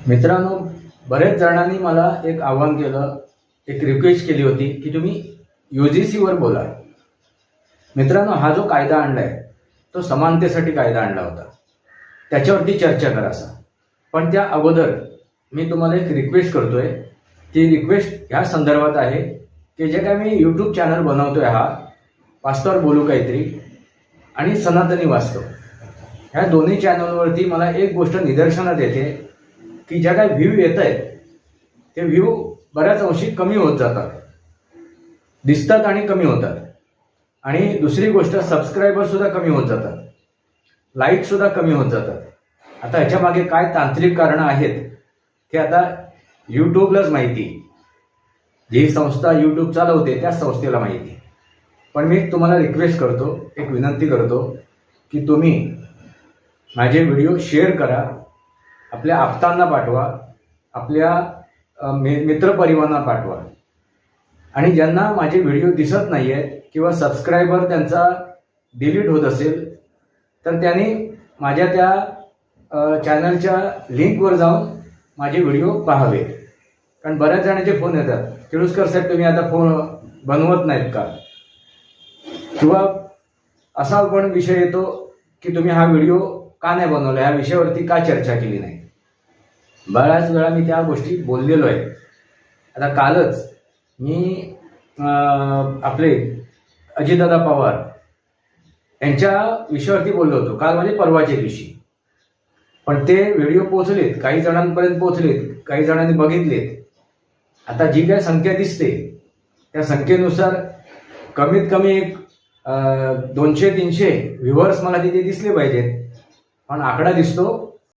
मित्रांनो, बरेच जणांनी मला एक आव्हान केलं, एक रिक्वेस्ट केली होती की तुम्ही यूजीसीवर बोला. मित्रांनो, हा जो कायदा आणलाय तो समानतेसाठी कायदा आणला होता, त्याच्यावरती चर्चा करा असा. पण त्या अगोदर मी तुम्हाला एक रिक्वेस्ट करतोय. ती रिक्वेस्ट ह्या संदर्भात आहे की जे काय मी यूट्यूब चॅनल बनवतोय, हा वास्तवावर बोलू काहीतरी आणि सनातनी वास्तव, ह्या दोन्ही चॅनलवरती मला एक गोष्ट निदर्शनात येते की ज्या काय व्ह्यू येत आहेत ते व्ह्यू बऱ्याच अंशी कमी होत जातात, दिसतात आणि कमी होतात. आणि दुसरी गोष्ट, सबस्क्रायबर सुद्धा कमी होत जातात, लाईक सुद्धा कमी होत जातात. आता ह्याच्या मागे काय तांत्रिक कारणं आहेत ते आता यूट्यूबलाच माहिती, जी संस्था यूट्यूब चालवते त्या संस्थेला माहिती. पण मी तुम्हाला रिक्वेस्ट करतो, एक विनंती करतो की तुम्ही माझे व्हिडिओ शेअर करा, आपल्या आप्तांना पाठवा, आपल्या मित्रपरिवारांना पाठवा. आणि ज्यांना माझे व्हिडिओ दिसत नाही आहेत किंवा सबस्क्रायबर त्यांचा डिलीट होत असेल तर त्यांनी माझ्या त्या चॅनलच्या लिंकवर जाऊन माझे व्हिडिओ पाहावे. कारण बऱ्याच जणांचे फोन येतात, केळुसकर साहेब तुम्ही आता फोन बनवत नाहीत का, किंवा असा पण विषय येतो की तुम्ही हा व्हिडिओ का नाही बनवला, या विषयावरती का चर्चा केली नाही. बऱ्याच वेळा मी त्या गोष्टी बोललेलो आहे. आता कालच मी आपले अजितदादा पवार यांच्या विषयावरती बोललो होतो, काल म्हणजे परवाच्या दिवशी. पण ते व्हिडिओ पोहोचलेत, काही जणांपर्यंत पोहोचलेत, काही जणांनी बघितलेत. आता जी काय संख्या दिसते त्या संख्येनुसार कमीत कमी एक 200-300 व्ह्युअर्स मला तिथे दिसले पाहिजेत. पण आकडा दिसतो